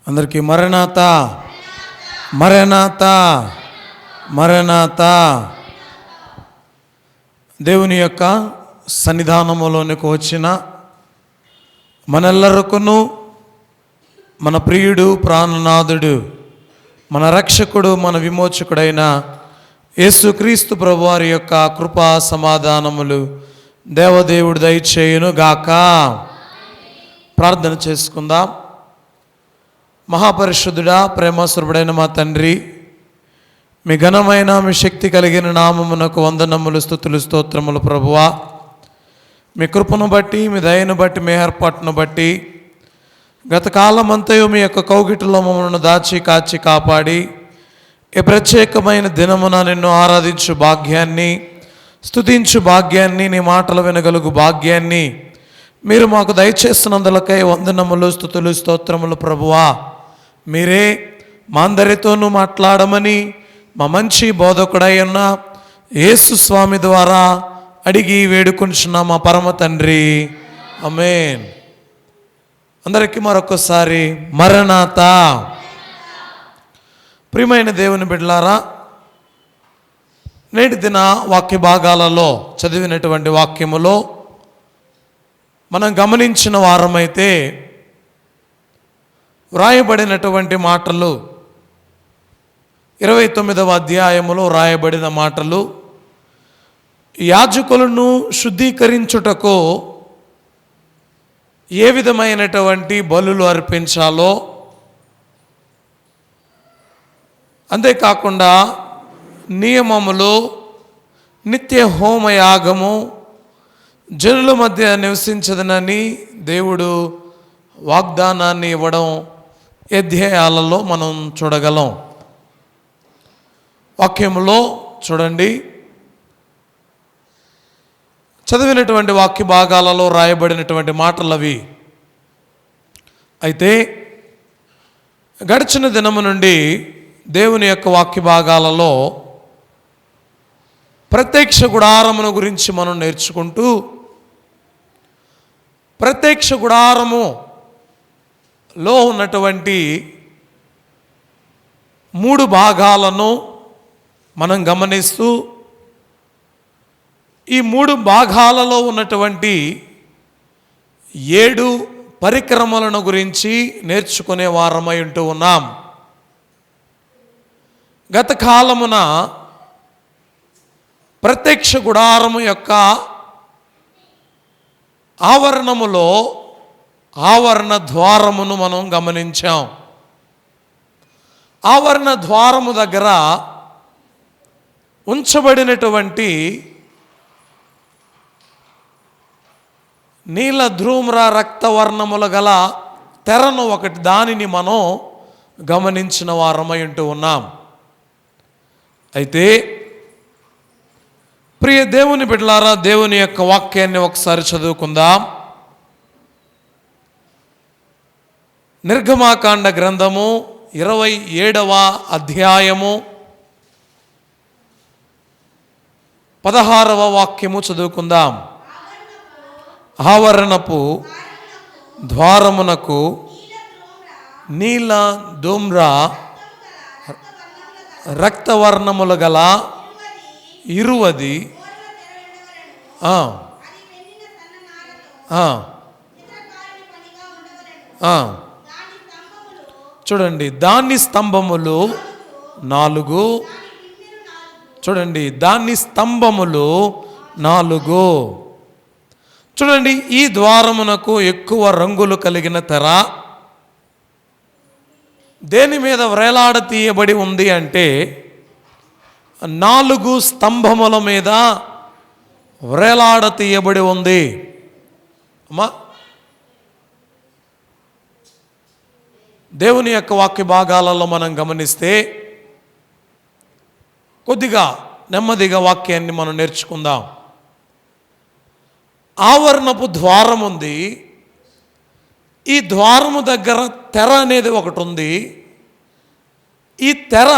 అందరికీ మరణాత మరణాత మరణాత. దేవుని యొక్క సన్నిధానములోనికి వచ్చిన మనెల్లరకును మన ప్రియుడు, ప్రాణనాథుడు, మన రక్షకుడు, మన విమోచకుడైన యేసుక్రీస్తు ప్రభువారి యొక్క కృపా సమాధానములు దేవదేవుడు దయచేయును గాక. ప్రార్థన చేసుకుందాం. మహాపరిశుద్ధుడా, ప్రేమస్వరూపుడైన మా తండ్రి, మీ ఘనమైన మీ శక్తి కలిగిన నామమునకు వందనములు, స్తుతులు, స్తోత్రములు. ప్రభువా, మీ కృపను బట్టి, మీ దయను బట్టి, మీ ఏర్పాటును బట్టి గత కాలమంతయు మీ యొక్క కౌగిటిలో మమ్మల్ని దాచి కాచి కాపాడి ఈ ప్రత్యేకమైన దినమున నిన్ను ఆరాధించు భాగ్యాన్ని, స్తుతించు భాగ్యాన్ని, నీ మాటలు వినగలుగు భాగ్యాన్ని మీరు మాకు దయచేస్తున్నందులకై వందనములు, స్తుతులు, స్తోత్రములు. ప్రభువా, మీరే మా అందరితోనూ మాట్లాడమని మా మంచి బోధకుడై ఉన్న యేసు స్వామి ద్వారా అడిగి వేడుకొంచున్న మా పరమ తండ్రి, ఆమేన్. అందరికీ మరొకసారి మరణాత. ప్రియమైన దేవుని బిడ్డలారా, నేటి దిన వాక్య భాగాలలో చదివినటువంటి వాక్యములో మనం గమనించిన వారమైతే వ్రాయబడినటువంటి మాటలు 29వ అధ్యాయములో వ్రాయబడిన మాటలు యాజకులను శుద్ధీకరించుటకు ఏ విధమైనటువంటి బలులు అర్పించాలో, అంతేకాకుండా నియమములు, నిత్య హోమయాగము జనుల మధ్య నివసించదనని దేవుడు వాగ్దానాన్ని ఇవ్వడం అధ్యాయాలలో మనం చూడగలం. వాక్యములో చూడండి, చదివినటువంటి వాక్య భాగాలలో రాయబడినటువంటి మాటలు అవి. అయితే గడిచిన దినము నుండి దేవుని యొక్క వాక్య భాగాలలో ప్రత్యక్ష గుడారమును గురించి మనం నేర్చుకుంటూ, ప్రత్యక్ష గుడారములో ఉన్నటువంటి 3 భాగాలను మనం గమనిస్తూ, ఈ 3 భాగాలలో ఉన్నటువంటి 7 పరిక్రమలను గురించి నేర్చుకునే వారమై ఉంటూ ఉన్నాం. గత కాలమున ప్రత్యక్ష గుడారము యొక్క ఆవరణములో ఆవరణ ద్వారమును మనం గమనించాం. ఆవరణ ద్వారము దగ్గర ఉంచబడినటువంటి నీల ధూమ్ర రక్తవర్ణములు గల తెరను ఒకటి, దానిని మనం గమనించిన వారమై ఉంటూ ఉన్నాం. అయితే ప్రియ దేవుని బిడ్డలారా, దేవుని యొక్క వాక్యాన్ని ఒకసారి చదువుకుందాం. నిర్గమాకాండ గ్రంథము 27వ అధ్యాయము 16వ వాక్యము చదువుకుందాం. ఆవరణపు ద్వారమునకు నీల ధూమ్ర రక్తవర్ణములు గల 20 చూడండి, దాని స్తంభములు 4. చూడండి, దాని స్తంభములు 4. చూడండి, ఈ ద్వారమునకు ఎక్కువ రంగులు కలిగిన తెర దేని మీద వ్రేలాడ తీయబడి ఉంది అంటే 4 స్తంభముల మీద వ్రేలాడ తీయబడి ఉంది. అమ్మా, దేవుని యొక్క వాక్య భాగాలలో మనం గమనిస్తే కొద్దిగా నెమ్మదిగా వాక్యాన్ని మనం నేర్చుకుందాం. ఆవరణపు ద్వారం ఉంది. ఈ ద్వారము దగ్గర తెర అనేది ఒకటి ఉంది. ఈ తెర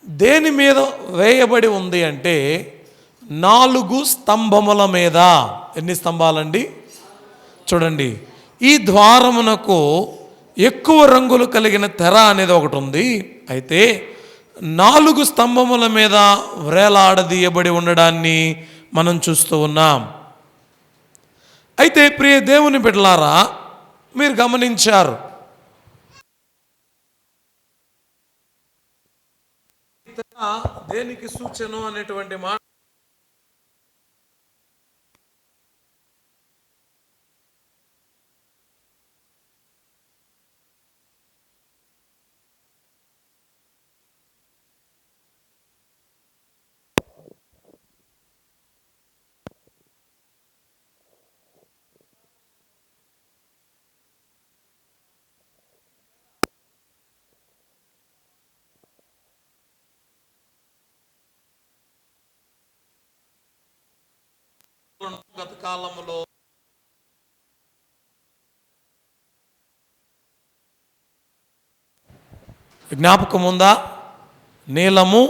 దేని మీద వేయబడి ఉంది అంటే 4 స్తంభముల మీద. ఎన్ని స్తంభాలండి? చూడండి, ఈ ద్వారమునకు ఎక్కువ రంగులు కలిగిన తెర అనేది ఒకటి ఉంది. అయితే 4 స్తంభముల మీద వ్రేలాడదీయబడి ఉండడాన్ని మనం చూస్తూ ఉన్నాం. అయితే ప్రియ దేవుని బిడ్డలారా, మీరు గమనించారు, దేనికి సూచన అనేటువంటి మాట గత కాలంలో జ్ఞాపకం ఉందా? నీలము,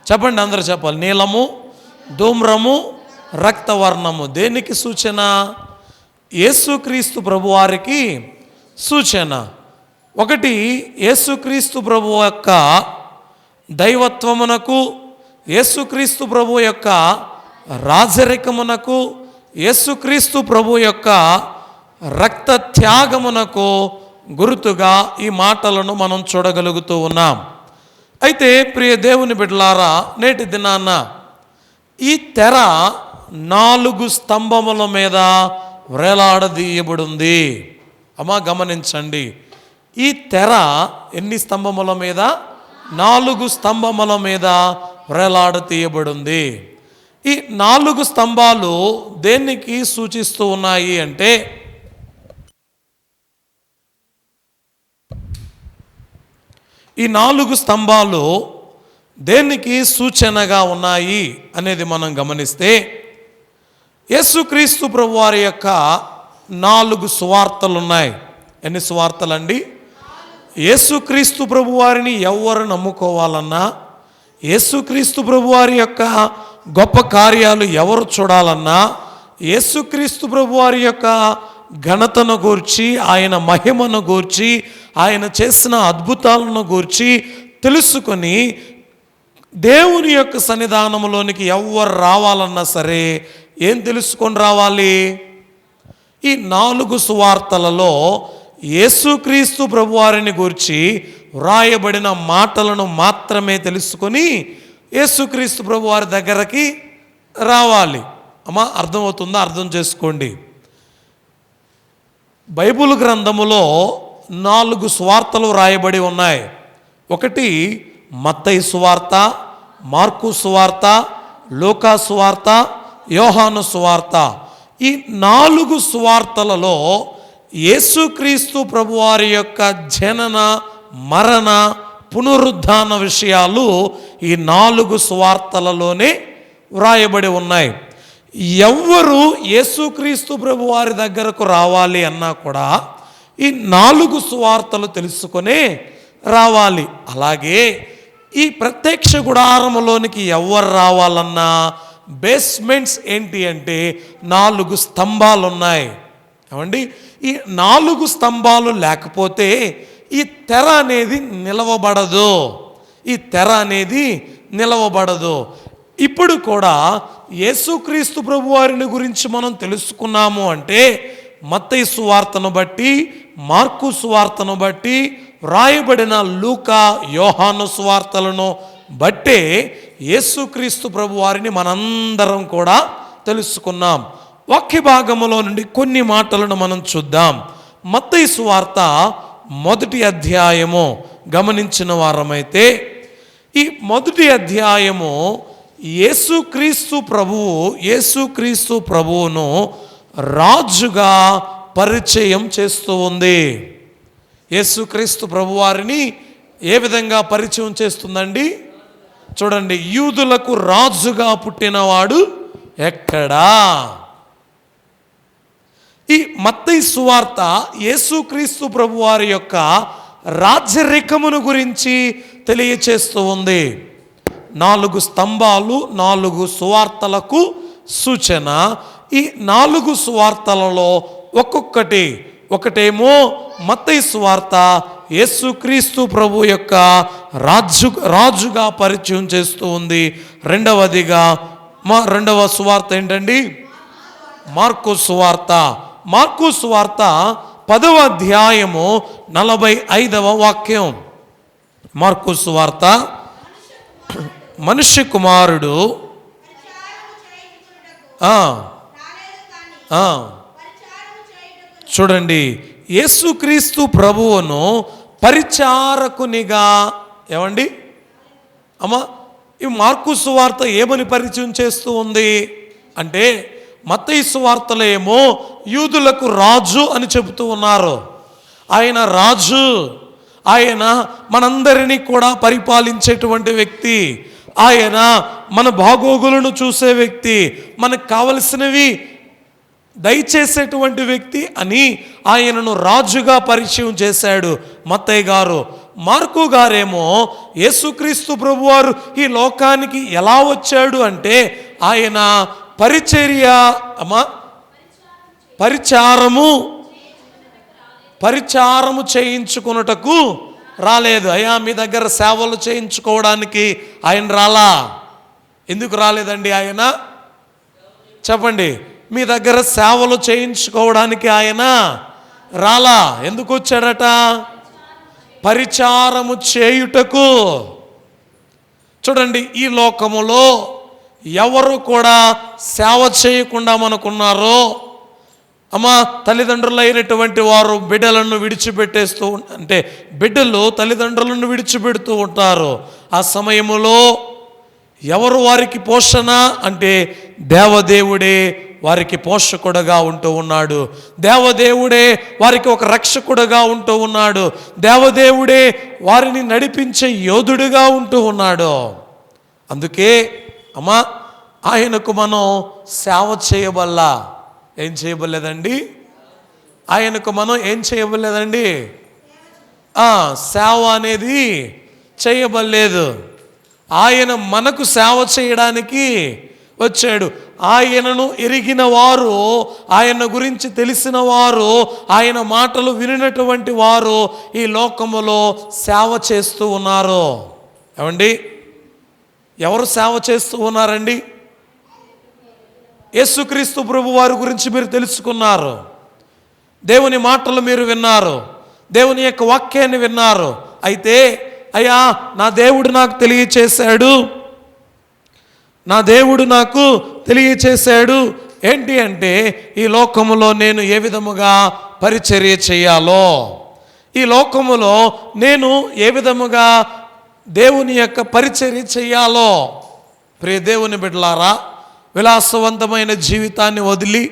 చెప్పండి, అందరూ చెప్పాలి. నీలము, ధూమ్రము, రక్తవర్ణము దేనికి సూచన? యేసుక్రీస్తు ప్రభువారికి సూచన. ఒకటి, యేసుక్రీస్తు ప్రభు యొక్క దైవత్వమునకు, యేసుక్రీస్తు ప్రభు యొక్క రాజరికమునకు, యేసుక్రీస్తు ప్రభు యొక్క రక్త త్యాగమునకు గుర్తుగా ఈ మాటలను మనం చూడగలుగుతూ ఉన్నాం. అయితే ప్రియ దేవుని బిడ్డలారా, నేటి దినాన ఈ తెర 4 స్తంభముల మీద వ్రేలాడదీయబడింది. అమ్మా గమనించండి, ఈ తెర ఎన్ని స్తంభముల మీద? 4 స్తంభముల మీద వ్రేలాడదీయబడింది. ఈ 4 స్తంభాలు దేనికి సూచిస్తూ ఉన్నాయి అంటే, ఈ 4 స్తంభాలు దేనికి సూచనగా ఉన్నాయి అనేది మనం గమనిస్తే, యేసుక్రీస్తు ప్రభువారి యొక్క 4 సువార్తలు ఉన్నాయి. ఎన్ని సువార్తలండి? యేసుక్రీస్తు ప్రభువారిని ఎవరు నమ్ముకోవాలన్నా, యేసుక్రీస్తు ప్రభువారి యొక్క గొప్ప కార్యాలు ఎవరు చూడాలన్నా, యేసుక్రీస్తు ప్రభువారి యొక్క ఘనతను గూర్చి, ఆయన మహిమను గూర్చి, ఆయన చేసిన అద్భుతాలను గూర్చి తెలుసుకొని దేవుని యొక్క సన్నిధానంలోనికి ఎవరు రావాలన్నా సరే ఏం తెలుసుకొని రావాలి? ఈ 4 సువార్తలలో యేసుక్రీస్తు ప్రభువారిని గూర్చి వ్రాయబడిన మాటలను మాత్రమే తెలుసుకొని యేసుక్రీస్తు ప్రభువారి దగ్గరకి రావాలి. అమ్మా అర్థమవుతుందా? అర్థం చేసుకోండి. బైబిల్ గ్రంథములో 4 సువార్తలు వ్రాయబడి ఉన్నాయి. ఒకటి మత్తయి సువార్త, మార్కు సువార్త, లూకా సువార్త, యోహాను సువార్త. ఈ 4 సువార్తలలో యేసుక్రీస్తు ప్రభువారి యొక్క జనన, మరణ, పునరుద్ధాన విషయాలు ఈ 4 సువార్తలలోనే వ్రాయబడి ఉన్నాయి. ఎవ్వరు యేసుక్రీస్తు ప్రభువారి దగ్గరకు రావాలి అన్నా కూడా ఈ 4 సువార్తలు తెలుసుకునే రావాలి. అలాగే ఈ ప్రత్యక్ష గుడారములోనికి ఎవరు రావాలన్నా బేస్మెంట్స్ ఏంటి అంటే 4 స్తంభాలు ఉన్నాయి. ఏమండి, ఈ 4 స్తంభాలు లేకపోతే ఈ తెర అనేది నిలవబడదు. ఈ తెర అనేది నిలవబడదు. ఇప్పుడు కూడా యేసుక్రీస్తు ప్రభువారిని గురించి మనం తెలుసుకున్నాము అంటే మత్తయి సువార్తను బట్టి, మార్కు సువార్తను బట్టి, వ్రాయబడిన లూకా, యోహాను సువార్తలను బట్టే యేసుక్రీస్తు ప్రభువారిని మనందరం కూడా తెలుసుకున్నాం. వాక్య భాగములో నుండి కొన్ని మాటలను మనం చూద్దాం. మత్తయి సువార్త 1వ అధ్యాయము గమనించిన వారమైతే, ఈ 1వ అధ్యాయము యేసుక్రీస్తు ప్రభువును రాజుగా పరిచయం చేస్తూ ఉంది. యేసుక్రీస్తు ప్రభువారిని ఏ విధంగా పరిచయం చేస్తుందండి? చూడండి, యూదులకు రాజుగా పుట్టినవాడు ఎక్కడా? ఈ మత్తయి సువార్త యేసుక్రీస్తు ప్రభువారి యొక్క రాజరికమును గురించి తెలియచేస్తూ ఉంది. 4 స్తంభాలు 4 సువార్తలకు సూచన. ఈ 4 సువార్తలలో ఒక్కొక్కటి ఒకటేమో మత్తయి సువార్త యేసుక్రీస్తు ప్రభు యొక్క రాజుగా పరిచయం చేస్తూ ఉంది. రెండవదిగా రెండవ సువార్త ఏంటండి? మార్కు సువార్త. మార్కు సువార్త 10వ అధ్యాయము 45వ వాక్యం. మార్కు సువార్త, మనుష్య కుమారుడు చూడండి, యేసుక్రీస్తు ప్రభువును పరిచారకునిగా, ఏమండి అమ్మా, ఈ మార్కు సువార్త ఏమని పరిచయం చేస్తూ ఉంది అంటే, మత్తయి సువార్తలో ఏమో యూదులకు రాజు అని చెబుతూ ఉన్నారు. ఆయన రాజు, ఆయన మనందరినీ కూడా పరిపాలించేటువంటి వ్యక్తి, ఆయన మన బాగోగులను చూసే వ్యక్తి, మనకు కావలసినవి దయచేసేటువంటి వ్యక్తి అని ఆయనను రాజుగా పరిచయం చేశాడు మత్తయి గారు. మార్కు గారేమో యేసుక్రీస్తు ప్రభువారు ఈ లోకానికి ఎలా వచ్చాడు అంటే, ఆయన పరిచారము చేయించుకున్నటకు రాలేదు. అయ్యా, మీ దగ్గర సేవలు చేయించుకోవడానికి ఆయన రాలా. ఎందుకు రాలేదండి ఆయన? చెప్పండి. మీ దగ్గర సేవలు చేయించుకోవడానికి ఆయన రాలా. ఎందుకు వచ్చాడట? పరిచారము చేయుటకు. చూడండి, ఈ లోకములో ఎవరు కూడా సేవ చేయకుండా మనకున్నారో, అమ్మా, తల్లిదండ్రులు అయినటువంటి వారు బిడ్డలను విడిచిపెట్టేస్తూ, అంటే బిడ్డలు తల్లిదండ్రులను విడిచిపెడుతూ ఉంటారు. ఆ సమయములో ఎవరు వారికి పోషణ అంటే, దేవదేవుడే వారికి పోషకుడుగా ఉంటూ ఉన్నాడు. దేవదేవుడే వారికి ఒక రక్షకుడుగా ఉంటూ ఉన్నాడు. దేవదేవుడే వారిని నడిపించే యోధుడిగా ఉంటూ ఉన్నాడు. అందుకే అమ్మా, ఆయనకు మనం సేవ చేయబల్లా. ఏం చేయబడలేదండి? ఆయనకు మనం ఏం చేయబడలేదండి? సేవ అనేది చేయబడలేదు. ఆయన మనకు సేవ చేయడానికి వచ్చాడు. ఆయనను ఎరిగిన వారు, ఆయన గురించి తెలిసిన వారు, ఆయన మాటలు వినినటువంటి వారు ఈ లోకములో సేవ చేస్తూ ఉన్నారు. ఏమండి, ఎవరు సేవ చేస్తూ ఉన్నారండి? యేసుక్రీస్తు ప్రభు వారి గురించి మీరు తెలుసుకున్నారు, దేవుని మాటలు మీరు విన్నారు, దేవుని యొక్క వాక్యాన్ని విన్నారు. అయితే అయ్యా, నా దేవుడు నాకు తెలియచేశాడు ఏంటి అంటే, ఈ లోకములో నేను ఏ విధముగా పరిచర్య చేయాలో, ఈ లోకములో నేను ఏ విధముగా దేవుని యొక్క పరిచర్య చేయాలో. ప్రియ దేవుని బిడ్డలారా, విలాసవంతమైన జీవితాన్ని వదిలి,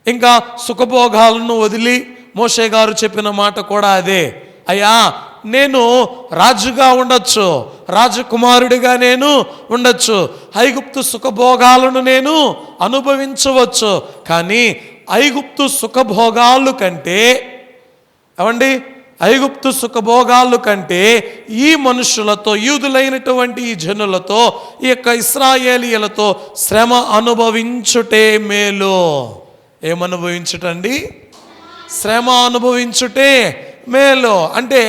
ఇంకా సుఖభోగాలను వదిలి, మోషే గారు చెప్పిన మాట కూడా అదే. అయ్యా, నేను రాజుగా ఉండొచ్చు, రాజకుమారుడిగా నేను ఉండొచ్చు, ఐగుప్తు సుఖభోగాలను నేను అనుభవించవచ్చు, కానీ ఐగుప్తు సుఖభోగాలు కంటే, ఏమండి, ఐగుప్తు సుఖభోగాలు కంటే ఈ మనుషులతో, యూదులైనటువంటి ఈ జనులతో, ఈ యొక్క ఇశ్రాయేలీయులతో శ్రమ అనుభవించుటే మేలు. ఏమనుభవించుటండి? శ్రమ అనుభవించుటే మేలు. అంటే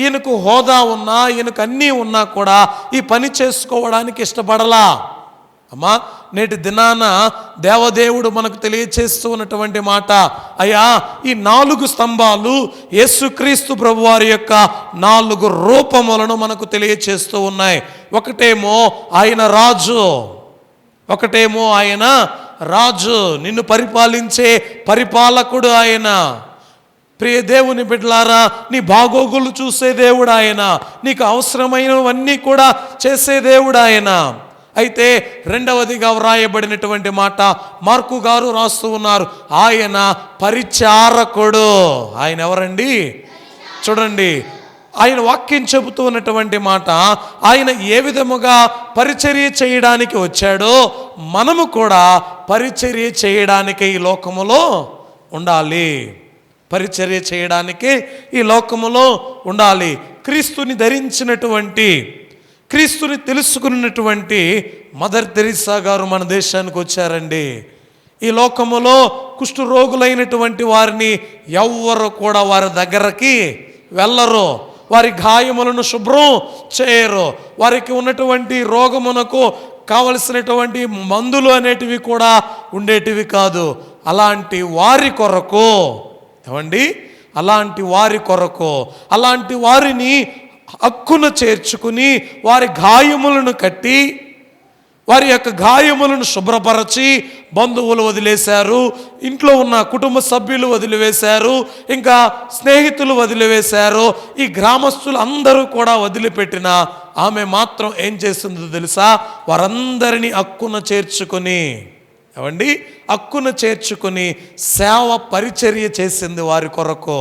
ఈయనకు హోదా ఉన్నా, ఈయనకు అన్నీ ఉన్నా కూడా ఈ పని చేసుకోవడానికి ఇష్టపడలా. అమ్మా, నేటి దినాన దేవదేవుడు మనకు తెలియచేస్తూ ఉన్నటువంటి మాట, అయ్యా, ఈ 4 స్తంభాలు యేసుక్రీస్తు ప్రభువారి యొక్క 4 రూపములను మనకు తెలియచేస్తూ ఉన్నాయి. ఒకటేమో ఆయన రాజు, నిన్ను పరిపాలించే పరిపాలకుడు ఆయన. ప్రియ దేవుని బిడ్డలారా, నీ బాగోగులు చూసే దేవుడు ఆయన, నీకు అవసరమైనవన్నీ కూడా చేసే దేవుడు ఆయన. అయితే రెండవదిగా వ్రాయబడినటువంటి మాట మార్కు గారు రాస్తూ ఉన్నారు, ఆయన పరిచారకుడు. ఆయన ఎవరండి? చూడండి, ఆయన వాక్యం చెబుతూ ఉన్నటువంటి మాట, ఆయన ఏ విధముగా పరిచర్య చేయడానికి వచ్చాడో మనము కూడా పరిచర్య చేయడానికి ఈ లోకములో ఉండాలి. పరిచర్య చేయడానికి ఈ లోకములో ఉండాలి. క్రీస్తుని ధరించినటువంటి, క్రీస్తుని తెలుసుకున్నటువంటి మదర్ తెరీసా గారు మన దేశానికి వచ్చారండి. ఈ లోకములో కుష్ఠరోగులైనటువంటి వారిని ఎవ్వరు కూడా వారి దగ్గరకి వెళ్ళరు, వారి గాయములను శుభ్రం చేయరు, వారికి ఉన్నటువంటి రోగమునకు కావలసినటువంటి మందులు అనేటివి కూడా ఉండేటివి కాదు. అలాంటి వారి కొరకు అలాంటి వారి కొరకు అలాంటి వారిని హక్కున చేర్చుకుని వారి గాయములను కట్టి వారి యొక్క గాయములను శుభ్రపరచి బంధువులు వదిలేశారు, ఇంట్లో ఉన్న కుటుంబ సభ్యులు వదిలివేశారు, ఇంకా స్నేహితులు వదిలివేశారు, ఈ గ్రామస్తులు అందరూ కూడా వదిలిపెట్టిన ఆమె మాత్రం ఏం చేస్తుందో తెలుసా? వారందరినీ హక్కున చేర్చుకుని హక్కున చేర్చుకుని సేవ పరిచర్య చేసింది వారి కొరకు.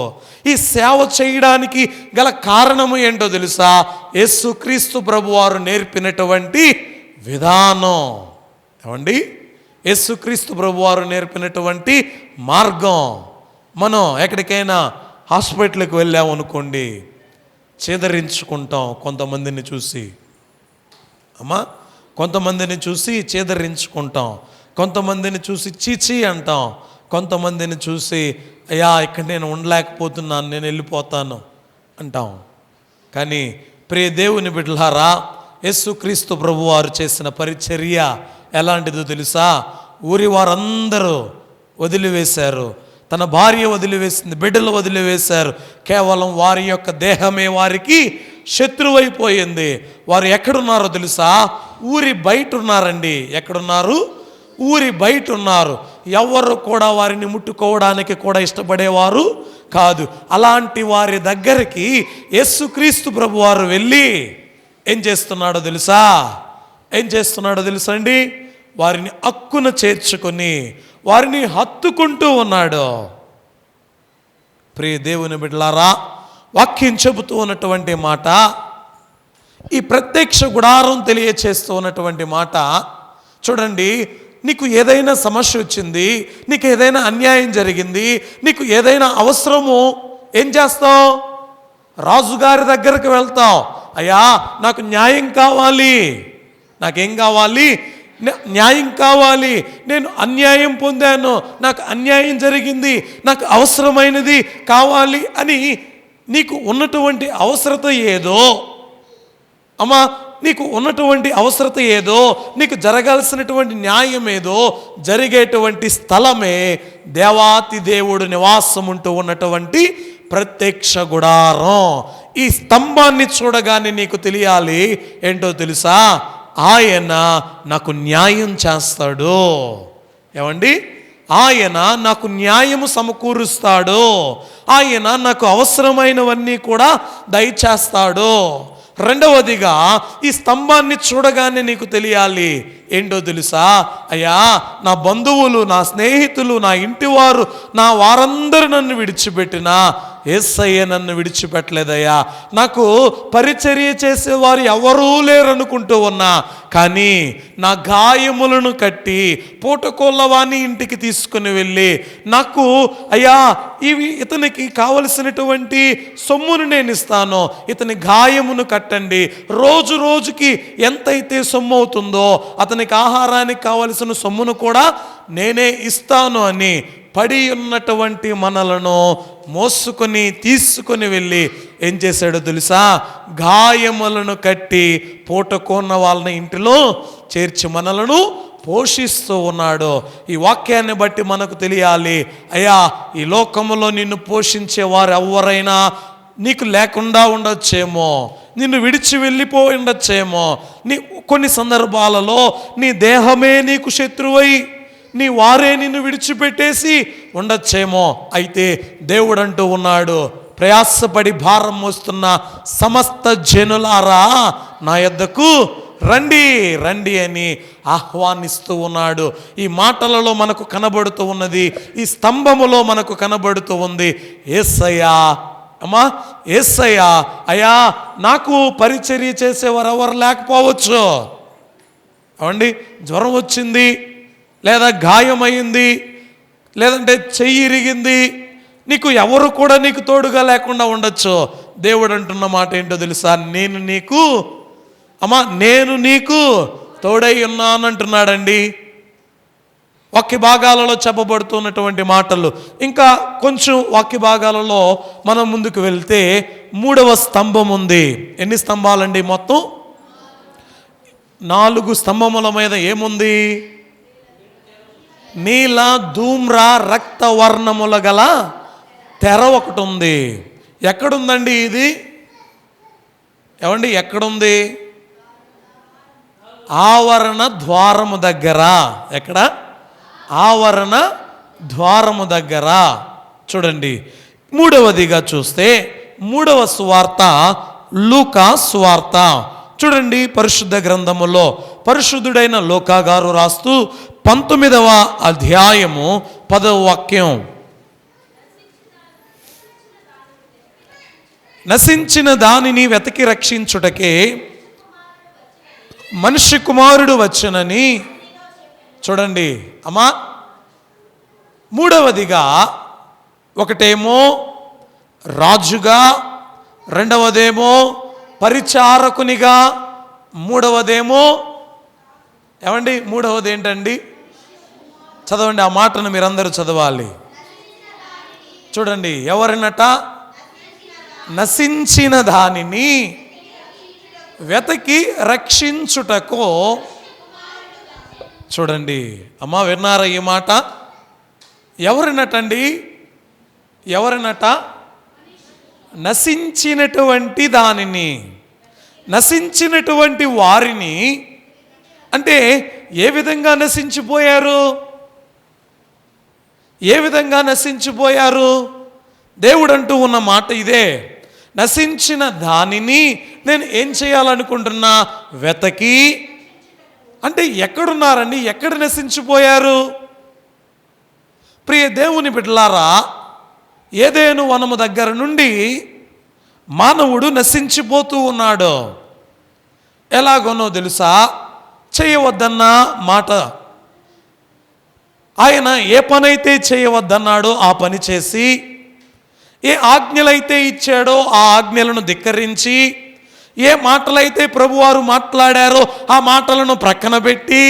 ఈ సేవ చేయడానికి గల కారణము ఏంటో తెలుసా? యేసుక్రీస్తు ప్రభువారు నేర్పినటువంటి విధానం. యేసుక్రీస్తు ప్రభువారు నేర్పినటువంటి మార్గం. మనం ఎక్కడికైనా హాస్పిటల్కి వెళ్ళాము అనుకోండి, చేదరించుకుంటాం కొంతమందిని చూసి, కొంతమందిని చూసి చేదరించుకుంటాం, కొంతమందిని చూసి చీచీ అంటాం, కొంతమందిని చూసి అయ్యా ఇక్కడ నేను ఉండలేకపోతున్నాను, నేను వెళ్ళిపోతాను అంటాం. కానీ ప్రియ దేవుని బిడ్డలారా, యేసుక్రీస్తు ప్రభువారు చేసిన పరిచర్య ఎలాంటిదో తెలుసా? ఊరి వారందరూ వదిలివేశారు, తన భార్య వదిలివేసింది, బిడ్డలు వదిలివేశారు. కేవలం వారి యొక్క దేహమే వారికి శత్రువైపోయింది. వారు ఎక్కడున్నారో తెలుసా? ఊరి బయట ఉన్నారండి. ఎక్కడున్నారు? ఊరి బయట ఉన్నారు. ఎవరు కూడా వారిని ముట్టుకోవడానికి కూడా ఇష్టపడేవారు కాదు. అలాంటి వారి దగ్గరికి యేసుక్రీస్తు ప్రభువారు వెళ్ళి ఏం చేస్తున్నాడో తెలుసా అండి? వారిని హక్కున చేర్చుకొని వారిని హత్తుకుంటూ ఉన్నాడు. ప్రియ దేవుని బిడ్డలారా, వాక్యం చెబుతూ ఉన్నటువంటి మాట, ఈ ప్రత్యక్ష గుడారం తెలియచేస్తూ ఉన్నటువంటి మాట చూడండి. నీకు ఏదైనా సమస్య వచ్చింది, నీకు ఏదైనా అన్యాయం జరిగింది, నీకు ఏదైనా అవసరము, ఏం చేస్తావు? రాజుగారి దగ్గరకు వెళ్తావు. అయ్యా నాకు న్యాయం కావాలి, నాకేం కావాలి? న్యాయం కావాలి, నేను అన్యాయం పొందాను, నాకు అన్యాయం జరిగింది, నాకు అవసరమైనది కావాలి అని నీకు ఉన్నటువంటి అవసరత ఏదో, నీకు ఉన్నటువంటి అవసరత ఏదో, నీకు జరగాల్సినటువంటి న్యాయం ఏదో జరిగేటువంటి స్థలమే దేవాతి దేవుడు నివాసం ఉంటూ ఉన్నటువంటి ప్రత్యక్ష గుడారం. ఈ స్తంభాన్ని చూడగానే నీకు తెలియాలి ఏంటో తెలుసా? ఆయన నాకు న్యాయం చేస్తాడు. ఆయన నాకు న్యాయము సమకూరుస్తాడు, ఆయన నాకు అవసరమైనవన్నీ కూడా దయచేస్తాడు. రెండవదిగా ఈ స్తంభాన్ని చూడగానే నీకు తెలియాలి ఏంటో తెలుసా? అయ్యా నా బంధువులు, నా స్నేహితులు, నా ఇంటివారు, నా వారందరూ నన్ను విడిచిపెట్టినా యేసయ్య నన్ను విడిచిపెట్టలేదయ్యా. నాకు పరిచర్య చేసేవారు ఎవరూ లేరనుకుంటూ ఉన్నా, కానీ నా గాయములను కట్టి పూటకోళ్ళవాణి ఇంటికి తీసుకుని వెళ్ళి నాకు అయ్యా ఇతనికి కావలసినటువంటి సొమ్మును నేను ఇస్తాను, ఇతని గాయమును కట్టండి, రోజు రోజుకి ఎంతైతే సొమ్ము అవుతుందో అతనికి ఆహారానికి కావలసిన సొమ్మును కూడా నేనే ఇస్తాను అని పడి ఉన్నటువంటి మనలను మోసుకొని తీసుకొని వెళ్ళి ఏం చేశాడో తెలుసా? గాయములను కట్టి పూటకోన్న వాళ్ళని ఇంటిలో చేర్చి మనలను పోషిస్తూ ఉన్నాడు. ఈ వాక్యాన్ని బట్టి మనకు తెలియాలి, అయ్యా ఈ లోకములో నిన్ను పోషించేవారు ఎవరైనా నీకు లేకుండా ఉండొచ్చేమో, నిన్ను విడిచి వెళ్ళిపోయి ఉండొచ్చేమో, కొన్ని సందర్భాలలో నీ దేహమే నీకు శత్రువై నీ వారే నిన్ను విడిచిపెట్టేసి ఉండొచ్చేమో. అయితే దేవుడు అంటూ ఉన్నాడు, ప్రయాసపడి భారం మోస్తున్న సమస్త జనులారా నా యొద్దకు రండి రండి అని ఆహ్వానిస్తూ ఉన్నాడు. ఈ మాటలలో మనకు కనబడుతూ ఉన్నది, ఈ స్తంభములో మనకు కనబడుతూ ఉంది యేసయ్యా. యేసయ్యా, అయ్యా నాకు పరిచర్య చేసేవారు ఎవరు లేకపోవచ్చు. జ్వరం వచ్చింది, లేదా గాయమైంది, లేదంటే చెయ్యి ఇరిగింది, నీకు ఎవరు కూడా నీకు తోడుగా లేకుండా ఉండొచ్చు. దేవుడు అంటున్న మాట ఏంటో తెలుసా? నేను నీకు తోడై ఉన్నాను అంటున్నాడండి. వాక్య భాగాలలో చెప్పబడుతున్నటువంటి మాటలు. ఇంకా కొంచెం వాక్య భాగాలలో మనం ముందుకు వెళ్తే 3వ స్తంభం ఉంది. ఎన్ని స్తంభాలండి? మొత్తం 4 స్తంభముల మీద ఏముంది? నీల ధూమ్ర రక్తవర్ణముల గల తెర ఒకటి ఉంది. ఎక్కడుందండి ఇది? ఏమండి ఎక్కడుంది? ఆవరణ ద్వారము దగ్గర. ఎక్కడ? ఆవరణ ద్వారము దగ్గర. చూడండి, 3వదిగా చూస్తే 3వ సువార్త లూకా సువార్త. చూడండి, పరిశుద్ధ గ్రంథములో పరిశుద్ధుడైన లూకా గారు రాస్తూ 19వ అధ్యాయము 10వ వాక్యం. నశించిన దానిని వెతికి రక్షించుటకే మనిషి కుమారుడు వచ్చునని. చూడండి అమ్మా, 3వదిగా ఒకటేమో రాజుగా, 2వదేమో పరిచారకునిగా, 3వదేమో ఏమండి? 3వది ఏంటండి? చదవండి, ఆ మాటను మీరందరూ చదవాలి. చూడండి, ఎవరినట? నశించిన దానిని వెతకి రక్షించుటకు. చూడండి అమ్మా, విన్నారా ఈ మాట? ఎవరినటండి? ఎవరినట? నశించినటువంటి దానిని, నశించినటువంటి వారిని. అంటే ఏ విధంగా నశించిపోయారు? ఏ విధంగా నశించిపోయారు? దేవుడు అంటూ ఉన్న మాట ఇదే. నశించిన దానిని నేను ఏం చేయాలనుకుంటున్నా? వెతకి. అంటే ఎక్కడున్నారండి? ఎక్కడ నశించిపోయారు? ప్రియ దేవుని బిడ్డలారా, ఏదెను వనము దగ్గర నుండి మానవుడు నశించిపోతూ ఉన్నాడు. ఎలాగోనో తెలుసా? చేయవద్దన్న మాట. ఆయన ఏ పనైతే చేయవద్దన్నాడో ఆ పని చేసి, ఏ ఆజ్ఞలైతే ఇచ్చాడో ఆ ఆజ్ఞలను ధిక్కరించి, ఏ మాటలైతే ప్రభువారు మాట్లాడారో ఆ మాటలను ప్రక్కన పెట్టి,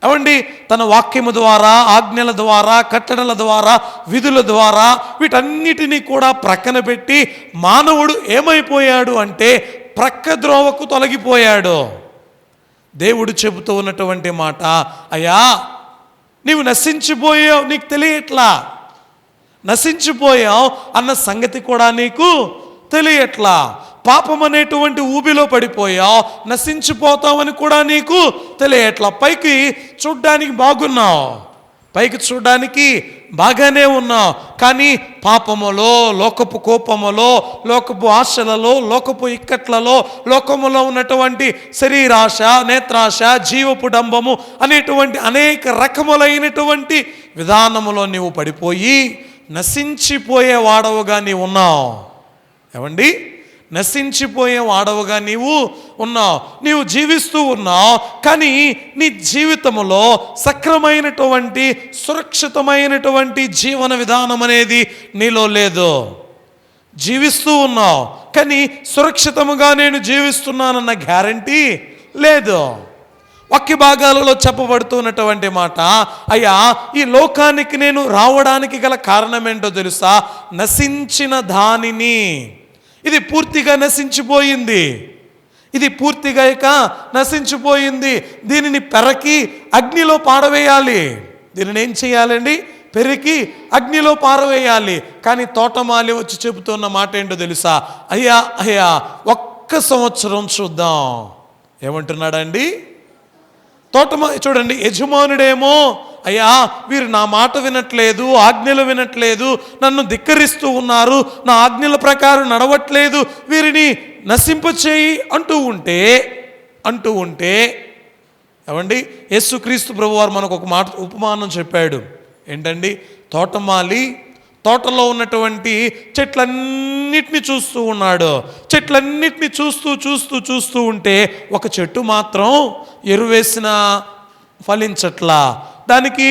ఏమండి, తన వాక్యము ద్వారా, ఆజ్ఞల ద్వారా, కట్టడల ద్వారా, విధుల ద్వారా వీటన్నిటినీ కూడా ప్రక్కన పెట్టి మానవుడు ఏమైపోయాడు అంటే ప్రక్క ద్రోవకు తొలగిపోయాడు. దేవుడు చెబుతూ ఉన్నటువంటి మాట, అయ్యా నీవు నశించిపోయావు, నీకు తెలియట్లా. నశించిపోయావు అన్న సంగతి కూడా నీకు తెలియట్లా. పాపం అనేటువంటి ఊబిలో పడిపోయావు, నశించిపోతావని కూడా నీకు తెలియట్లా. పైకి చూడ్డానికి బాగున్నావు, పైకి చూడ్డానికి బాగానే ఉన్నావు, కానీ పాపములో, లోకపు కోపములో, లోకపు ఆశలలో, లోకపు ఇక్కట్లలో, లోకములో ఉన్నటువంటి శరీరాశ, నేత్రాశ, జీవపు డంబము అనేటువంటి అనేక రకములైనటువంటి విధానములో నీవు పడిపోయి నశించిపోయే వాడవుగా నీవు ఉన్నావు. ఏమండి? నశించిపోయే వాడవుగా నీవు ఉన్నావు. నీవు జీవిస్తూ ఉన్నావు, కానీ నీ జీవితంలో సక్రమైనటువంటి, సురక్షితమైనటువంటి జీవన విధానం అనేది నీలో లేదు. జీవిస్తూ ఉన్నావు, కానీ సురక్షితముగా నేను జీవిస్తున్నానన్న గ్యారంటీ లేదు. వాక్య భాగాలలో చెప్పబడుతున్నటువంటి మాట, అయ్యా ఈ లోకానికి నేను రావడానికి గల కారణం ఏంటో తెలుసా? నశించిన దానిని. ఇది పూర్తిగా నశించిపోయింది, ఇది పూర్తిగా ఇక నశించిపోయింది. దీనిని పెరకి అగ్నిలో పారవేయాలి. దీనిని ఏం చేయాలండి? పెరికి అగ్నిలో పారవేయాలి. కానీ తోటమాలి వచ్చి చెబుతున్న మాట ఏంటో తెలుసా? అయ్యా అయ్యా 1 సంవత్సరం చూద్దాం. ఏమంటున్నాడండి? చూడండి, యజమానుడేమో, అయ్యా వీరు నా మాట వినట్లేదు, ఆజ్ఞలు వినట్లేదు, నన్ను ధిక్కరిస్తూ ఉన్నారు, నా ఆజ్ఞల ప్రకారం నడవట్లేదు, వీరిని నశింపచేయి అంటూ ఉంటే ఏమండి, యేసుక్రీస్తు ప్రభువారు మనకు ఒక మాట ఉపమానం చెప్పాడు. ఏంటండి? తోటమాలి తోటలో ఉన్నటువంటి చెట్లన్నిటిని చూస్తూ ఉన్నాడు. చెట్లన్నిటిని చూస్తూ ఉంటే ఒక చెట్టు మాత్రం ఎరువేసిన ఫలించట్లా. దానికి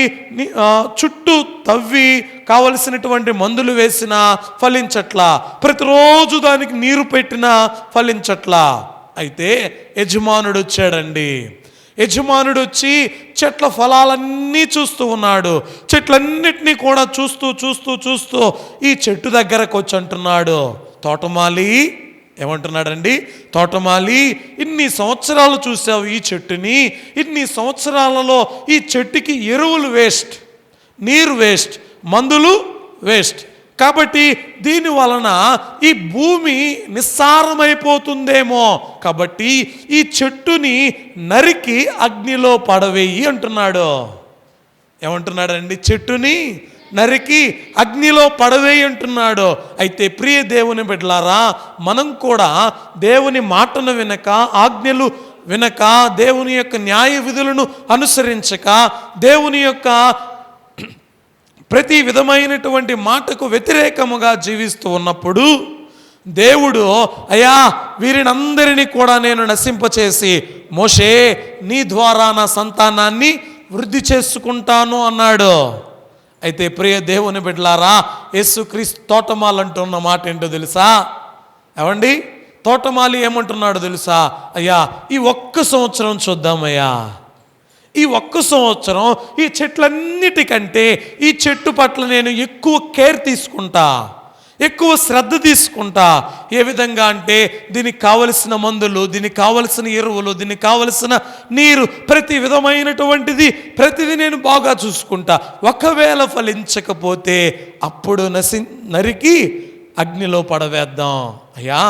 చుట్టూ తవ్వి కావలసినటువంటి మందులు వేసినా ఫలించట్లా. ప్రతిరోజు దానికి నీరు పెట్టినా ఫలించట్లా. అయితే యజమానుడు వచ్చాడండి. యజమానుడు వచ్చి చెట్ల ఫలాలన్నీ చూస్తూ ఉన్నాడు. చెట్లన్నిటినీ కూడా చూస్తూ చూస్తూ చూస్తూ ఈ చెట్టు దగ్గరకు వచ్చి అంటున్నాడు, తోటమాలి ఏమంటున్నాడండి, తోటమాలి ఇన్ని సంవత్సరాలు చూసావు ఈ చెట్టుని, ఇన్ని సంవత్సరాలలో ఈ చెట్టుకి ఎరువులు వేస్ట్, నీరు వేస్ట్, మందులు వేస్ట్, కాబట్టి దీని వలన ఈ భూమి నిస్సారమైపోతుందేమో, కాబట్టి ఈ చెట్టుని నరికి అగ్నిలో పడవేయి అంటున్నాడు. ఏమంటున్నాడండి, చెట్టుని నరికి అగ్నిలో పడవేయి అంటున్నాడు. అయితే ప్రియ దేవుని బిడ్డలారా, మనం కూడా దేవుని మాటను వినక, ఆజ్ఞలు వినక, దేవుని యొక్క న్యాయ విధులను అనుసరించక, దేవుని యొక్క ప్రతి విధమైనటువంటి మాటకు వ్యతిరేకముగా జీవిస్తూ ఉన్నప్పుడు దేవుడు, అయ్యా వీరినందరినీ కూడా నేను నశింపచేసి మోషే నీ ద్వారా నా సంతానాన్ని వృద్ధి చేసుకుంటాను అన్నాడు. అయితే ప్రియ దేవుని బిడ్డలారా, యేసుక్రీస్తు తోటమాలి అంటున్న మాట ఏంటో తెలుసా? ఏమండి, తోటమాలి ఏమంటున్నాడు తెలుసా? అయ్యా ఈ ఒక్క సంవత్సరం చూద్దామయ్యా, ఈ ఒక్క సంవత్సరం ఈ చెట్లన్నిటికంటే ఈ చెట్టు పట్ల నేను ఎక్కువ కేర్ తీసుకుంటా, ఎక్కువ శ్రద్ధ తీసుకుంటా. ఏ విధంగా అంటే దీనికి కావలసిన మందులు, దీనికి కావలసిన ఎరువులు, దీనికి కావలసిన నీరు, ప్రతి విధమైనటువంటిది ప్రతిదీ నేను బాగా చూసుకుంటా. ఒకవేళ ఫలించకపోతే అప్పుడు నరికి అగ్నిలో పడవేద్దాం. అయ్యా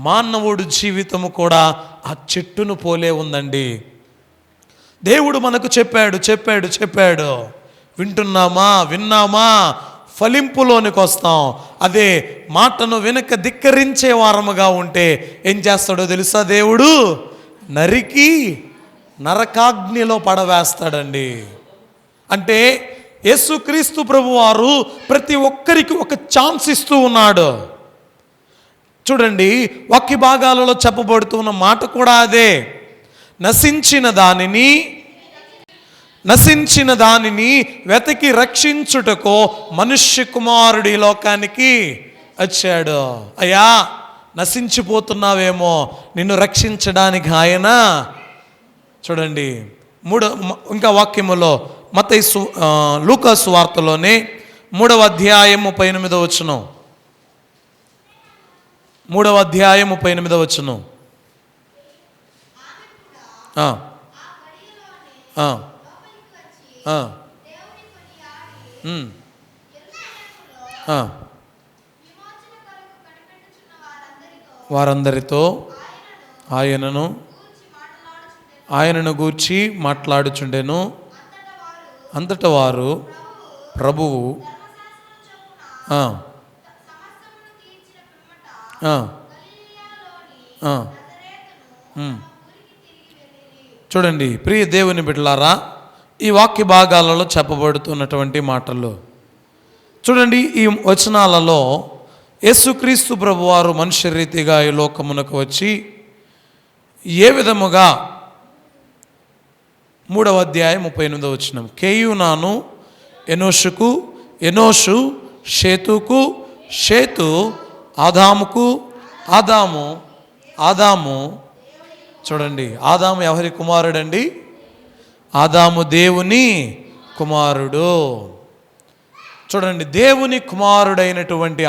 మానవుడు జీవితము కూడా ఆ చెట్టును పోలే ఉందండి. దేవుడు మనకు చెప్పాడు, విన్నామా, ఫలింపులోనికి వస్తాం. అదే మాటను వెనక ధిక్కరించే వారముగా ఉంటే ఏం చేస్తాడో తెలుసా? దేవుడు నరికి నరకాగ్నిలో పడవేస్తాడండి. అంటే యేసుక్రీస్తు ప్రభువారు ప్రతి ఒక్కరికి ఒక ఛాన్స్ ఇస్తూ ఉన్నాడు. చూడండి, వాక్య భాగాలలో చెప్పబడుతున్న మాట కూడా అదే, నశించిన దానిని వెతికి రక్షించుటకు మనుష్య కుమారుడి లోకానికి వచ్చాడు. అయ్యా నశించిపోతున్నావేమో, నిన్ను రక్షించడానికి ఆయన. చూడండి ఇంకా వాక్యములో మత్తయి లూకా సువార్తలోనే 3వ అధ్యాయం 38వ వచనం, 3వ అధ్యాయం 38వ వచనం. వారందరితో ఆయనను గూర్చి మాట్లాడుచుండెను. అంతటా వారు ప్రభువు చూడండి ప్రియ దేవుని బిడ్డలారా, ఈ వాక్య భాగాలలో చెప్పబడుతున్నటువంటి మాటలు చూడండి. ఈ వచనాలలో యేసుక్రీస్తు ప్రభువారు మనుష్య రీతిగా ఈ లోకమునకు వచ్చి ఏ విధముగా 3వ అధ్యాయం 38వ వచనం, కేయునాను ఎనోషుకు, ఎనోషు షేతుకు, షేతు ఆదాముకు, ఆదాము చూడండి, ఆదాము ఎవరి కుమారుడండి? ఆదాము దేవుని కుమారుడు. చూడండి, దేవుని కుమారుడైనటువంటి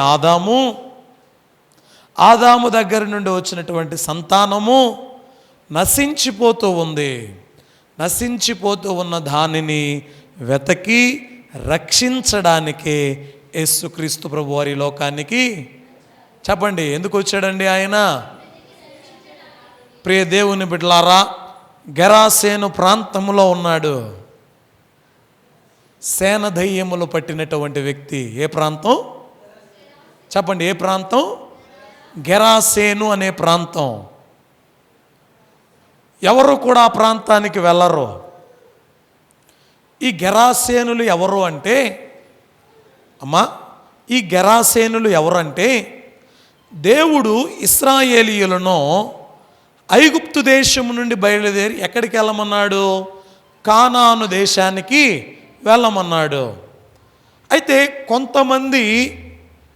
ఆదాము దగ్గర నుండి వచ్చినటువంటి సంతానము నశించిపోతూ ఉంది. నశించిపోతూ ఉన్న దానిని వెతకి రక్షించడానికే యేసుక్రీస్తు ప్రభు వారి లోకానికి, చెప్పండి ఎందుకు వచ్చాడండి ఆయన? ప్రియ దేవుని బిడ్డలారా, గెరాసేను ప్రాంతంలో ఉన్నాడు. సేన దయ్యములు పట్టినటువంటి వ్యక్తి. ఏ ప్రాంతం చెప్పండి? ఏ ప్రాంతం? గెరాసేను అనే ప్రాంతం. ఎవరు కూడా ఆ ప్రాంతానికి వెళ్ళరు. ఈ గెరాసేనులు ఎవరు అంటే, అమ్మా ఈ గెరాసేనులు ఎవరంటే, దేవుడు ఇశ్రాయేలీయులను ఐగుప్తు దేశము నుండి బయలుదేరి ఎక్కడికి వెళ్ళమన్నాడు? కానాను దేశానికి వెళ్ళమన్నాడు. అయితే కొంతమంది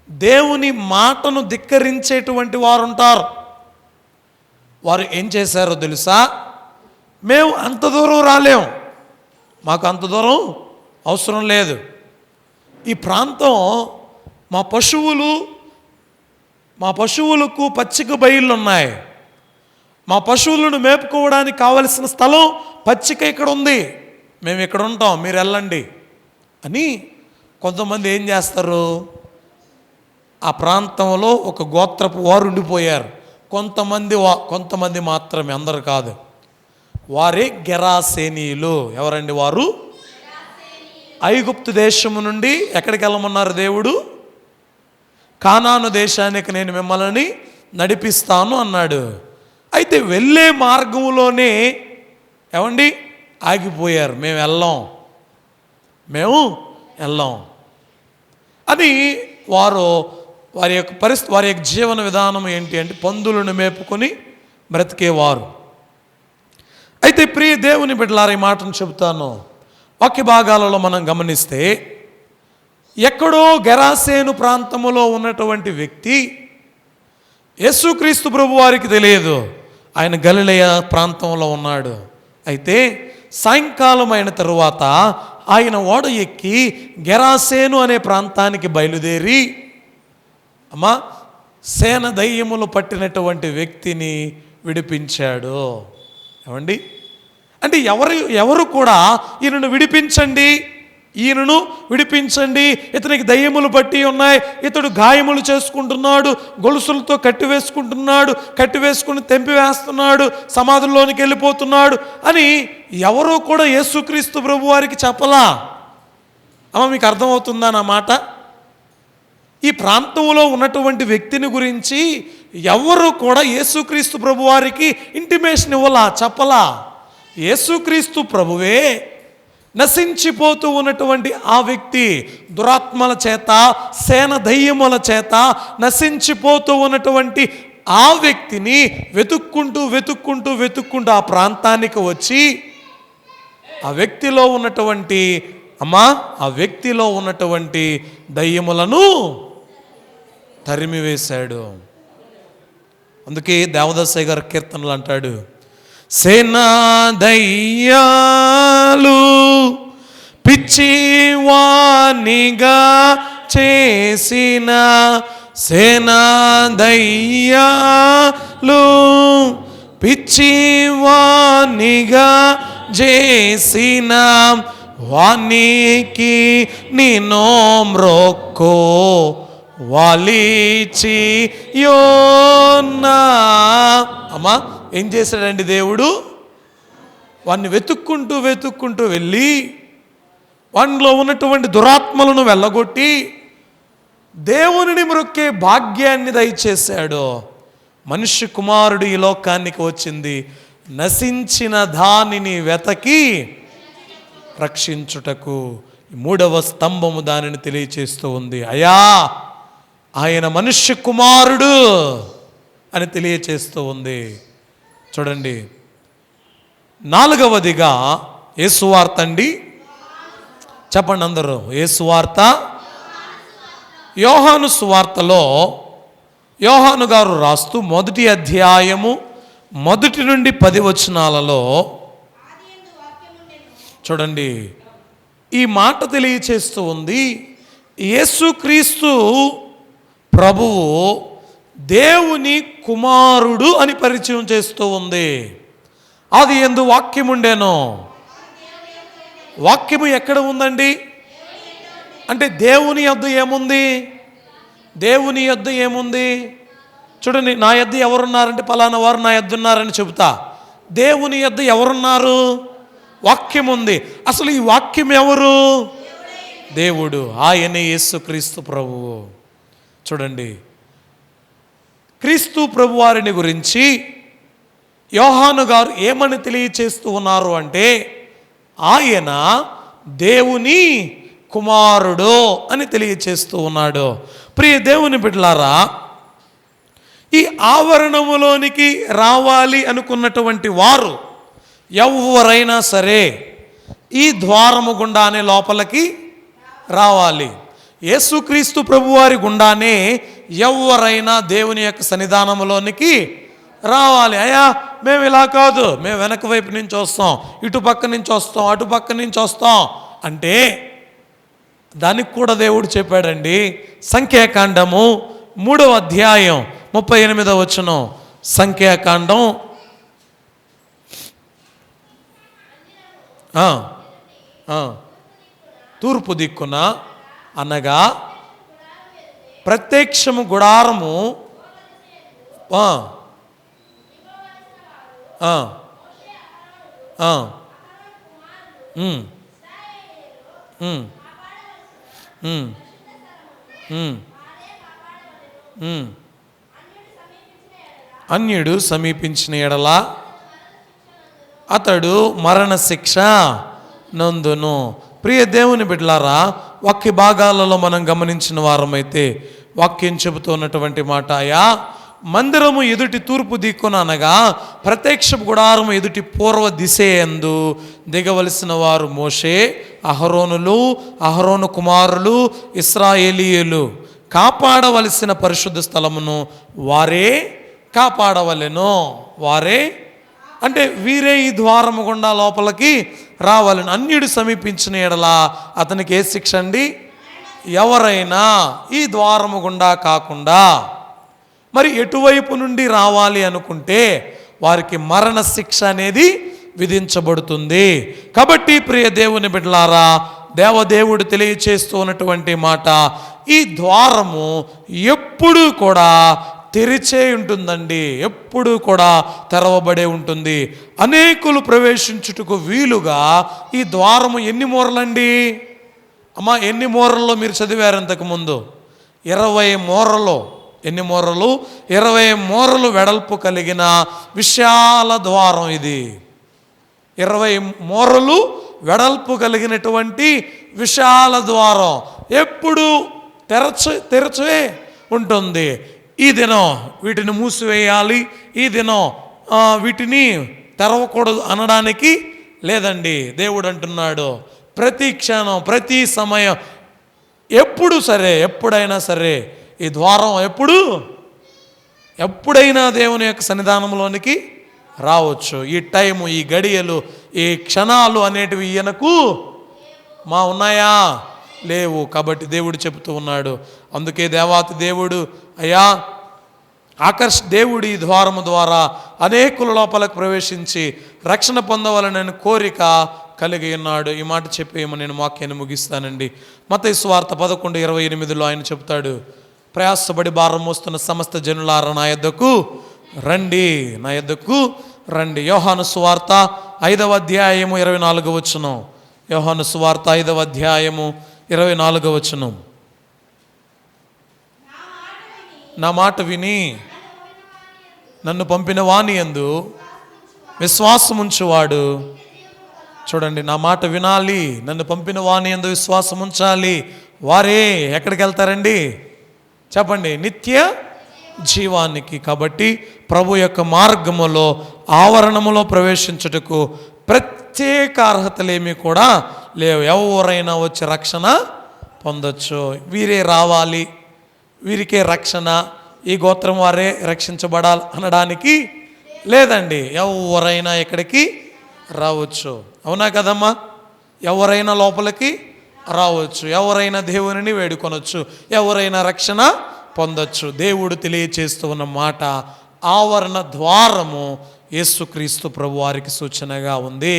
దేవుని మాటను ధిక్కరించేటువంటి వారు ఉంటారు. వారు ఏం చేశారో తెలుసా? మేము అంత దూరం రాలేం, మాకు అంత దూరం అవసరం లేదు. ఈ ప్రాంతం మా పశువులకు పచ్చిక బయళ్ళు ఉన్నాయి, మా పశువులను మేపుకోవడానికి కావలసిన స్థలం పచ్చిక ఇక్కడ ఉంది, మేము ఇక్కడ ఉంటాం, మీరు వెళ్ళండి అని కొంతమంది ఏం చేస్తారు, ఆ ప్రాంతంలో ఒక గోత్రపు వారు ఉండిపోయారు. కొంతమంది మాత్రమే, అందరు కాదు. వారే గెరాసేనీయులు. ఎవరండి వారు? ఐగుప్తు దేశము నుండి ఎక్కడికి వెళ్ళమన్నారు దేవుడు? కానాను దేశానికి నేను మిమ్మల్ని నడిపిస్తాను అన్నాడు. అయితే వెళ్ళే మార్గంలోనే ఏమండి ఆగిపోయారు, మేము వెళ్ళాం అని. వారి యొక్క వారి యొక్క జీవన విధానం ఏంటి అంటే పందులను మేపుకొని బ్రతికేవారు. అయితే ప్రియ దేవుని బిడ్డలారా, ఈ మాటను చెబుతాను. వాక్య భాగాలలో మనం గమనిస్తే ఎక్కడో గెరాసేను ప్రాంతములో ఉన్నటువంటి వ్యక్తి యేసుక్రీస్తు ప్రభు వారికి తెలియదు, ఆయన గలిలయ ప్రాంతంలో ఉన్నాడు. అయితే సాయంకాలం అయిన తరువాత ఆయన ఓడ ఎక్కి గెరాసేను అనే ప్రాంతానికి బయలుదేరి సేన దయ్యములు పట్టినటువంటి వ్యక్తిని విడిపించాడు. ఏమండి అంటే ఎవరు కూడా ఈయనను విడిపించండి, ఇతనికి దయ్యములు పట్టి ఉన్నాయి, ఇతడు గాయములు చేసుకుంటున్నాడు, గొలుసులతో కట్టివేసుకుని తెంపివేస్తున్నాడు, సమాధుల్లోనికి వెళ్ళిపోతున్నాడు అని ఎవరూ కూడా యేసుక్రీస్తు ప్రభు వారికి చెప్పలా. మీకు అర్థమవుతుందా నా మాట? ఈ ప్రాంతంలో ఉన్నటువంటి వ్యక్తిని గురించి ఎవరు కూడా యేసుక్రీస్తు ప్రభు వారికి ఇంటిమేషన్ చెప్పలా. యేసుక్రీస్తు ప్రభువే నశించిపోతూ ఉన్నటువంటి ఆ వ్యక్తి, దురాత్మల చేత, సేన దయ్యముల చేత నశించిపోతూ ఉన్నటువంటి ఆ వ్యక్తిని వెతుక్కుంటూ ఆ ప్రాంతానికి వచ్చి ఆ వ్యక్తిలో ఉన్నటువంటి దయ్యములను తరిమివేశాడు. అందుకే దేవదాసయ్య గారు కీర్తనలు అంటాడు, సేనా దయ్యాలు పిచ్చివానిగా చేసిన, సేనా దయ్యాలు పిచ్చివానిగా చేసిన వానికి నిన్నో మ్రొక్కో వాలిచి యోనా. ఏం చేశాడండి దేవుడు? వాడిని వెతుక్కుంటూ వెళ్ళి వానిలో ఉన్నటువంటి దురాత్మలను వెళ్ళగొట్టి దేవునిని మ్రొక్కే భాగ్యాన్ని దయచేశాడు. మనుష్య కుమారుడు ఈ లోకానికి వచ్చింది నశించిన దానిని వెతకి రక్షించుటకు. మూడవ స్తంభము దానిని తెలియచేస్తూ ఉంది. అయా, ఆయన మనుష్య కుమారుడు అని తెలియచేస్తూ ఉంది. చూడండి, నాలుగవదిగా యేసువార్త అండి. చెప్పండి అందరూ, యేసువార్త. యోహాను సువార్తలో యోహాను గారు రాస్తూ 1వ అధ్యాయము 1 నుండి 10 వచనాలలో చూడండి, ఈ మాట తెలియచేస్తూ ఉంది. యేసుక్రీస్తు ప్రభువు దేవుని కుమారుడు అని పరిచయం చేస్తూ ఉంది. అది యందు వాక్యం ఉండెను. వాక్యము ఎక్కడ ఉందండి అంటే దేవుని యొద్ద ఏముంది? చూడండి, నా యొద్ద ఎవరున్నారంటే పలానా వారు నా యొద్ద ఉన్నారని చెబుతా. దేవుని యొద్ద ఎవరున్నారు? వాక్యం ఉంది. అసలు ఈ వాక్యం ఎవరు? దేవుడు. ఆయనే యేసుక్రీస్తు ప్రభువు. చూడండి, క్రీస్తు ప్రభు వారిని గురించి యోహాను గారు ఏమని తెలియచేస్తూ ఉన్నారు అంటే ఆయన దేవుని కుమారుడు అని తెలియచేస్తూ ఉన్నాడు. ప్రియ దేవుని బిడ్డలారా, ఈ ఆవరణములోనికి రావాలి అనుకున్నటువంటి వారు ఎవరైనా సరే ఈ ద్వారము గుండానే లోపలికి రావాలి. యేసుక్రీస్తు ప్రభువారి గుండానే ఎవరైనా దేవుని యొక్క సన్నిధానంలోనికి రావాలి. అయ్యా మేము ఇలా కాదు, మేము వెనక వైపు నుంచి వస్తాం, ఇటుపక్క నుంచి వస్తాం, అటుపక్క నుంచి వస్తాం అంటే దానికి కూడా దేవుడు చెప్పాడండి. సంఖ్యాకాండము 3వ అధ్యాయం 38వ వచనం. సంఖ్యాకాండం తూర్పు దిక్కున అనగా ప్రత్యక్షము గుడారము అన్యుడు సమీపించిన ఎడల అతడు మరణశిక్ష నందును. ప్రియ దేవుని బిడ్డలారా, వాక్య భాగాలలో మనం గమనించిన వారమైతే వాక్యం చెబుతున్నటువంటి మాట, అయా మందిరము ఎదుటి తూర్పు దిక్కున అనగా ప్రత్యక్ష గుడారము ఎదుటి పూర్వ దిశయందు దిగవలసిన వారు మోషే, అహరోను కుమారులు, ఇశ్రాయేలీయులు. కాపాడవలసిన పరిశుద్ధ స్థలమును వారే కాపాడవలెను. వారే అంటే వీరే ఈ ద్వారము గుండా లోపలికి రావాలని. అన్యుడు సమీపించిన ఎడల అతనికి ఏ శిక్ష అండి? ఎవరైనా ఈ ద్వారము గుండా కాకుండా మరి ఎటువైపు నుండి రావాలి అనుకుంటే వారికి మరణ శిక్ష అనేది విధించబడుతుంది. కాబట్టి ప్రియ దేవుని బిడ్డలారా, దేవదేవుడు తెలియచేస్తూ ఉన్నటువంటి మాట, ఈ ద్వారము ఎప్పుడూ కూడా తెరిచే ఉంటుందండి, ఎప్పుడూ కూడా తెరవబడే ఉంటుంది. అనేకులు ప్రవేశించుటకు వీలుగా ఈ ద్వారము ఎన్ని మూరలండి? అమ్మా, ఎన్ని మూరల్లో మీరు చదివారు ఇంతకుముందు? 20 మూరలు. ఎన్ని మూరలు? 20 మూరలు వెడల్పు కలిగిన విశాల ద్వారం ఇది. 20 మూరలు వెడల్పు కలిగినటువంటి విశాల ద్వారం ఎప్పుడు తెరచే ఉంటుంది. ఈ దినం వీటిని మూసివేయాలి, ఈ దినం వీటిని తెరవకూడదు అనడానికి లేదండి. దేవుడు అంటున్నాడు, ప్రతి క్షణం, ప్రతి సమయం, ఎప్పుడు సరే, ఎప్పుడైనా సరే ఈ ద్వారం ఎప్పుడైనా దేవుని యొక్క సన్నిధానంలోనికి రావచ్చు. ఈ టైము, ఈ గడియలు, ఈ క్షణాలు అనేటివి ఈయనకు ఉన్నాయా? లేవు. కాబట్టి దేవుడు చెబుతూ ఉన్నాడు. అందుకే దేవాతి దేవుడు, అయ్యా దేవుడు ఈ ద్వారము ద్వారా అనేకుల లోపలకు ప్రవేశించి రక్షణ పొందవాలనే కోరిక కలిగి ఉన్నాడు. ఈ మాట చెప్పేమో నేను వాక్యాన్ని ముగిస్తానండి. మత్తయి సువార్త 11:28 ఆయన చెప్తాడు, ప్రయాసపడి భారం మోస్తున్న సమస్త జనులారా నా యొద్దకు రండి, నా యొద్దకు రండి. యోహాను సువార్త 5వ అధ్యాయము 24వ వచనం. యోహాను సువార్త 5వ అధ్యాయము 24వ వచనం. నా మాట విని నన్ను పంపిన వాని యందు విశ్వాసముంచువాడు, చూడండి, నా మాట వినాలి, నన్ను పంపిన వాని యందు విశ్వాసం ఉంచాలి. వారే ఎక్కడికి వెళ్తారండి? చెప్పండి, నిత్య జీవానికి. కాబట్టి ప్రభు యొక్క మార్గములో, ఆవరణములో ప్రవేశించుటకు ప్రత్యేక అర్హతలేమీ కూడా లేవు. ఎవరైనా వచ్చి రక్షణ పొందొచ్చు. వీరే రావాలి, వీరికే రక్షణ, ఈ గోత్రం వారే రక్షించబడాలి అనడానికి లేదండి. ఎవరైనా ఇక్కడికి రావచ్చు. అవునా కదమ్మా? ఎవరైనా లోపలికి రావచ్చు, ఎవరైనా దేవునిని వేడుకొనొచ్చు, ఎవరైనా రక్షణ పొందొచ్చు. దేవుడు తెలియచేస్తూ ఉన్న మాట, ఆవరణ ద్వారము యేసుక్రీస్తు ప్రభు వారికి సూచనగా ఉంది.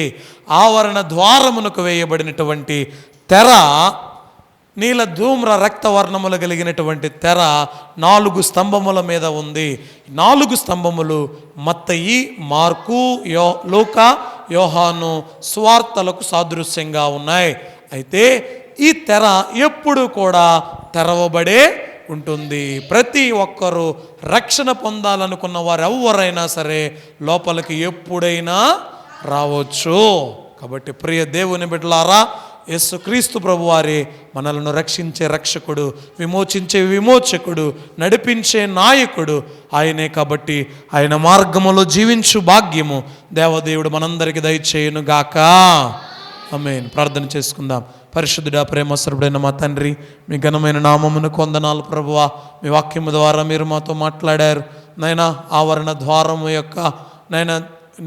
ఆవరణ ద్వారమునకు వేయబడినటువంటి తెర, నీల ధూమ్ర రక్తవర్ణములు కలిగినటువంటి తెర 4 స్తంభముల మీద ఉంది. 4 స్తంభములు మత్తయి, మార్కు, లూకా, యోహాను సువార్తలకు సాదృశ్యంగా ఉన్నాయి. అయితే ఈ తెర ఎప్పుడు కూడా తెరవబడే ఉంటుంది. ప్రతి ఒక్కరూ రక్షణ పొందాలనుకున్న వారు ఎవరైనా సరే లోపలికి ఎప్పుడైనా రావచ్చు. కాబట్టి ప్రియ దేవుని బిడ్డలారా, యేసుక్రీస్తు ప్రభువారే మనలను రక్షించే రక్షకుడు, విమోచించే విమోచకుడు, నడిపించే నాయకుడు ఆయనే. కాబట్టి ఆయన మార్గములో జీవించు భాగ్యము దేవదేవుడు మనందరికీ దయచేయును గాక. ఆమేన్. ప్రార్థన చేసుకుందాం. పరిశుద్ధుడా, ప్రేమస్వరూపుడైన మా తండ్రి, మీ ఘనమైన నామమునకు వందనాలు ప్రభువా. మీ వాక్యము ద్వారా మీరు మాతో మాట్లాడారు. నైనా ఆవరణ ద్వారము యొక్క నైనా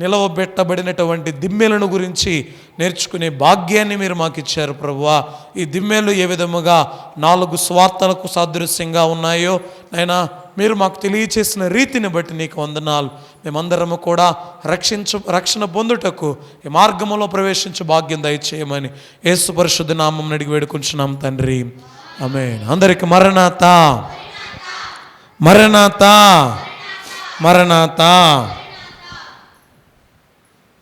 నిలవబెట్టబడినటువంటి దిమ్మెలను గురించి నేర్చుకునే భాగ్యాన్ని మీరు మాకు ఇచ్చారు ప్రభువా. ఈ దిమ్మెలు ఏ విధముగా 4 స్వార్థలకు సాదృశ్యంగా ఉన్నాయో నైనా మీరు మాకు తెలియచేసిన రీతిని బట్టి నీకు వందనాలు. మేమందరము కూడా రక్షణ పొందుటకు ఈ మార్గంలో ప్రవేశించు భాగ్యం దయచేయమని యేసు పరిశుద్ధ నామమున అడిగి వేడుకుంటున్నాం తండ్రి, ఆమేన్. అందరికి మరణాతా మరణాతా మరణాతా.